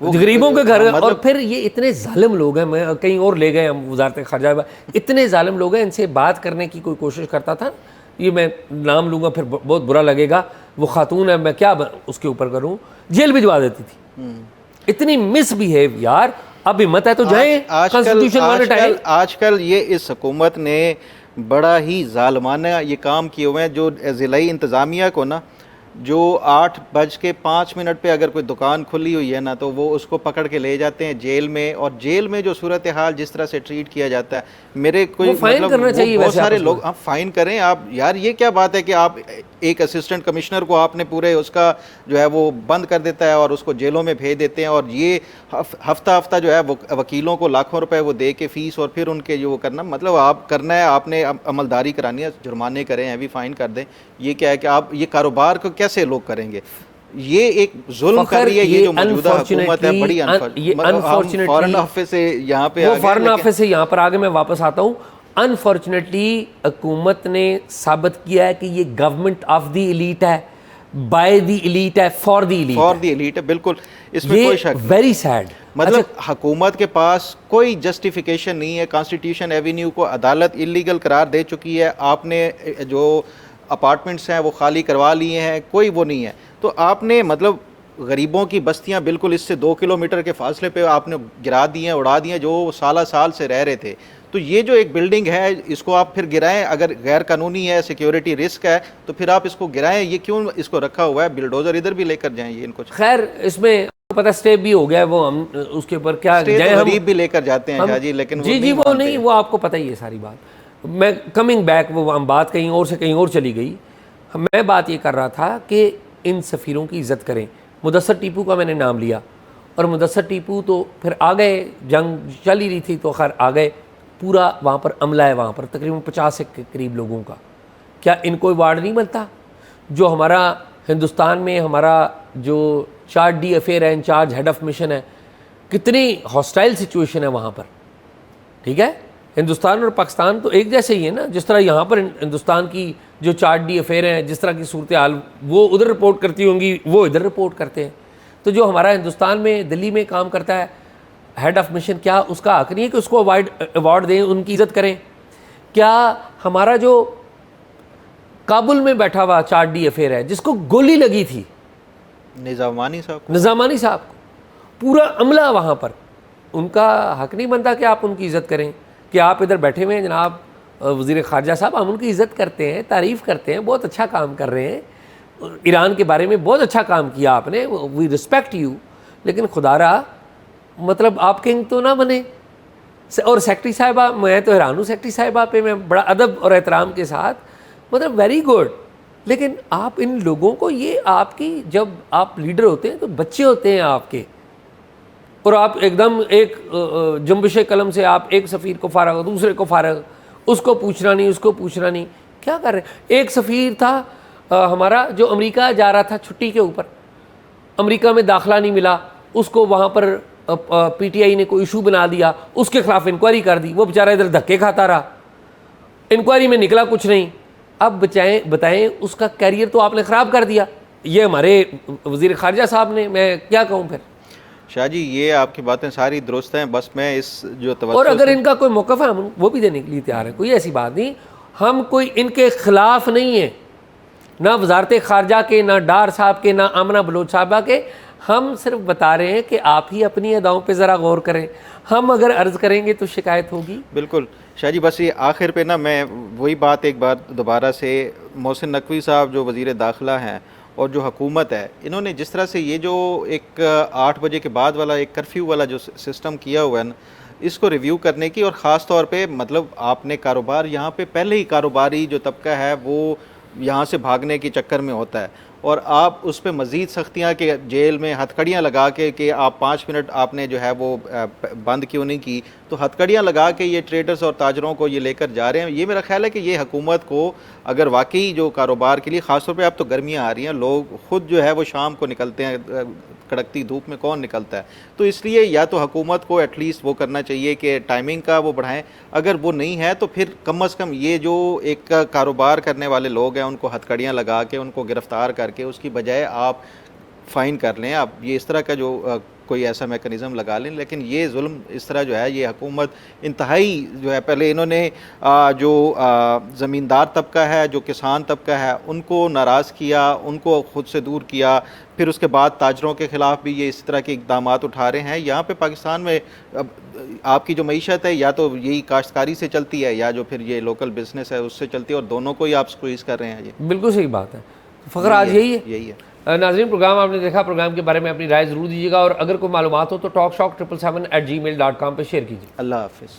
गरीबों के घर। मतलब और फिर ये इतने जालिम लोग हैं, मैं कहीं और ले गए हम वजारत खारजा, इतने जालिम लोग हैं, इनसे बात करने की कोई कोशिश करता था, ये मैं नाम लूंगा फिर बहुत बुरा लगेगा, वो खातून है, मैं क्या उसके ऊपर करूं, जेल भिजवा देती थी। इतनी मिसबिहेव यार। अब हिम्मत है तो जाए, कॉन्स्टिट्यूशन वाले टाइम। आजकल ये इस हुकूमत ने बड़ा ही जालमाना ये काम किए हुए हैं, जो ज़िलाई इंतज़ामिया को ना, जो 8:05 पे अगर कोई दुकान खुली हुई है ना, तो वो उसको पकड़ के ले जाते हैं जेल में, और जेल में जो सूरत हाल जिस तरह से ट्रीट किया जाता है, मेरे कोई फाइन करना चाहिए। बहुत सारे लोग, आप फाइन करें आप यार, ये क्या बात है कि आप एक असिस्टेंट कमिश्नर को आपने पूरे उसका जो है वो बंद कर देता है और उसको जेलों में भेज देते हैं, और ये हफ्ता हफ्ता जो है वो वकीलों को लाखों रुपए वो दे के फीस, और फिर उनके जो वो करना, मतलब आप करना है, आपने अमलदारी करानी है, जुर्माने करें, हैवी फाइन कर दें। ये क्या है कि आप ये कारोबार को कैसे लोग करेंगे? ये एक जुल्म कर रही है ये जो मौजूदा हुकूमत है, बड़ी अनफॉर्चुनेटली। फॉरेन ऑफिस से यहाँ पे, वो फॉरेन ऑफिस से यहाँ पर आगे मैं वापस आता हूँ। अनफॉर्चुनेटली हुकूमत ने साबित किया है कि ये गवर्नमेंट ऑफ द एलीट है, बाय द एलीट है, फॉर द एलीट है, बिल्कुल, इसमें कोई शक नहीं। Very sad. मतलब हुकूमत के पास कोई जस्टिफिकेशन नहीं है। कॉन्स्टिट्यूशन एवेन्यू को अदालत इलीगल करार दे चुकी है, आपने जो अपार्टमेंट्स हैं वो खाली करवा लिए हैं, कोई वो नहीं है, तो आपने मतलब गरीबों की बस्तियां बिल्कुल इससे 2 किलोमीटर के फासले पे आपने गिरा दी हैं, उड़ा दी हैं, जो साल से रह रहे थे। तो ये जो एक बिल्डिंग है, इसको आप फिर गिराएं, अगर गैर कानूनी है, सिक्योरिटी रिस्क है, तो फिर आप इसको गिराएं। ये क्यों इसको रखा हुआ है? बिल्डोजर इधर भी लेकर जाएं ये इनको। खैर, इसमें पता स्टे भी हो गया है, वो हम उसके ऊपर क्या जाए, हम गरीब भी लेकर जाते हैं शाहजी, लेकिन जी वो नहीं, वो आपको पता ही है सारी बात। मैं कमिंग बैक, वो हम बात कहीं और से कहीं और चली गई। मैं बात ये कर रहा था कि इन सफ़ीरों की इज़्ज़त करें। मुदस्सर टीपू का मैंने नाम लिया, और मुदस्सर टीपू तो फिर आ गए, जंग चल ही रही थी तो खैर आ गए। पूरा वहाँ पर अमला है, वहाँ पर तकरीबन 50 के करीब लोगों का। क्या इनको वार्ड नहीं बनता? जो हमारा हिंदुस्तान में हमारा जो चार्ज डी अफेयर है, इंचार्ज हेड ऑफ मिशन है, कितनी हॉस्टाइल सिचुएशन है वहाँ पर। ठीक है, हिंदुस्तान और पाकिस्तान तो एक जैसे ही है ना, जिस तरह यहाँ पर हिंदुस्तान की जो चार्ज डी अफेयर हैं, जिस तरह की सूरत हाल वो उधर रिपोर्ट करती होंगी, वो इधर रिपोर्ट करते हैं। तो जो हमारा हिंदुस्तान में दिल्ली में काम करता है हेड ऑफ मिशन, क्या उसका हक नहीं है कि उसको अवार्ड दें, उनकी इज़्ज़त करें? क्या हमारा जो काबुल में बैठा हुआ चार्ज डी अफेयर है, जिसको गोली लगी थी निज़ामानी साहब को, पूरा अमला वहाँ पर, उनका हक नहीं बनता कि आप उनकी इज़्ज़त करें? कि आप इधर बैठे हुए हैं जनाब वज़ीर ख़ारजा साहब, हम उनकी इज़्ज़त करते हैं, तारीफ़ करते हैं, बहुत अच्छा काम कर रहे हैं, ईरान के बारे में बहुत अच्छा काम किया आपने, वी रिस्पेक्ट यू, लेकिन खुदारा मतलब आप किंग तो ना बने। और सेक्रेटरी साहिबा, मैं तो हैरान हूँ सेक्रेटरी साहिबा पे, मैं बड़ा अदब और एहतराम के साथ, मतलब वेरी गुड, लेकिन आप इन लोगों को, ये आपकी, जब आप लीडर होते हैं तो बच्चे होते हैं आपके, और आप एकदम एक जुम्बिश कलम से आप एक सफ़ीर को फारग, दूसरे को फारग, उसको पूछना नहीं, उसको पूछना नहीं, क्या कर रहे हैं? एक सफ़ीर था हमारा जो अमेरिका जा रहा था छुट्टी के ऊपर, अमेरिका में दाखिला नहीं मिला, उसको वहाँ पर PTI ने कोई इशू बना दिया, उसके खिलाफ इंक्वायरी कर दी, वो बेचारा इधर धक्के खाता रहा, इंक्वायरी में निकला कुछ नहीं। अब बताएं उसका कैरियर तो आपने ख़राब कर दिया, ये हमारे वज़ीर ख़ारजा साहब ने, मैं क्या कहूँ फिर। शाहजी, ये आपकी बातें सारी दुरुस्त हैं, बस मैं इस जो और अगर इनका कोई मौक़िफ़ है, हम वो भी देने के लिए तैयार हैं, कोई ऐसी बात नहीं, हम कोई इनके ख़िलाफ़ नहीं है, ना वजारत ख़ारजा के, ना डार साहब के, ना आमना बलोच साहबा के, हम सिर्फ बता रहे हैं कि आप ही अपनी अदाओं पे ज़रा गौर करें, हम अगर अर्ज़ करेंगे तो शिकायत होगी। बिल्कुल शाह जी, बस ये आखिर पे ना मैं वही बात एक बार दोबारा से, मोहसिन नकवी साहब जो वज़ीर दाखिला हैं और जो हुकूमत है, इन्होंने जिस तरह से ये जो एक 8 बजे के बाद वाला एक कर्फ्यू वाला जो सिस्टम किया हुआ है ना, इसको रिव्यू करने की, और ख़ास तौर पे मतलब आपने कारोबार यहाँ पे पहले ही कारोबारी जो तबका है वो यहाँ से भागने के चक्कर में होता है, और आप उस पर मज़ीद सख्तियाँ कि जेल में हथकड़ियाँ लगा के कि आप 5 मिनट आपने जो है वो बंद क्यों नहीं की, तो हथकड़ियाँ लगा के ये ट्रेडर्स और ताजरों को ये लेकर जा रहे हैं। ये मेरा ख्याल है कि ये हुकूमत को अगर वाकई जो कारोबार के लिए, ख़ासतौर पे अब तो गर्मियाँ आ रही हैं, लोग ख़ुद जो है वो शाम को निकलते हैं, कड़कती धूप में कौन निकलता है, तो इसलिए या तो हुकूमत को एटलीस्ट वो करना चाहिए कि टाइमिंग का वो बढ़ाएं, अगर वो नहीं है तो फिर कम अज़ कम ये जो एक कारोबार करने वाले लोग हैं उनको हथकड़ियाँ लगा के उनको गिरफ़्तार करके उसकी बजाय आप फ़ाइन कर लें, आप ये इस तरह का जो कोई ऐसा मेकनिज़म लगा लें। लेकिन ये जुल्म इस तरह जो है, ये हुकूमत इंतहाई जो है, पहले इन्होंने जो ज़मींदार तबका है, जो किसान तबका है, उनको नाराज़ किया, उनको ख़ुद से दूर किया, फिर उसके बाद ताजरों के ख़िलाफ़ भी ये इस तरह के इक़दाम उठा रहे हैं। यहाँ पे पाकिस्तान में अब आपकी जो मईशत है या तो यही काश्तकारी से चलती है या जो फिर ये लोकल बिज़नेस है उससे चलती है, और दोनों को ही आप स्क्वीज़ कर रहे हैं। ये बिल्कुल सही बात है। फ़ख्र आज यही है। नाज़रीन, प्रोग्राम आपने देखा, प्रोग्राम के बारे में अपनी राय ज़रूर दीजिएगा, और अगर कोई मालूमात हो तो talkshock777@gmail.com पर शेयर कीजिए। अल्लाह हाफ़िज़।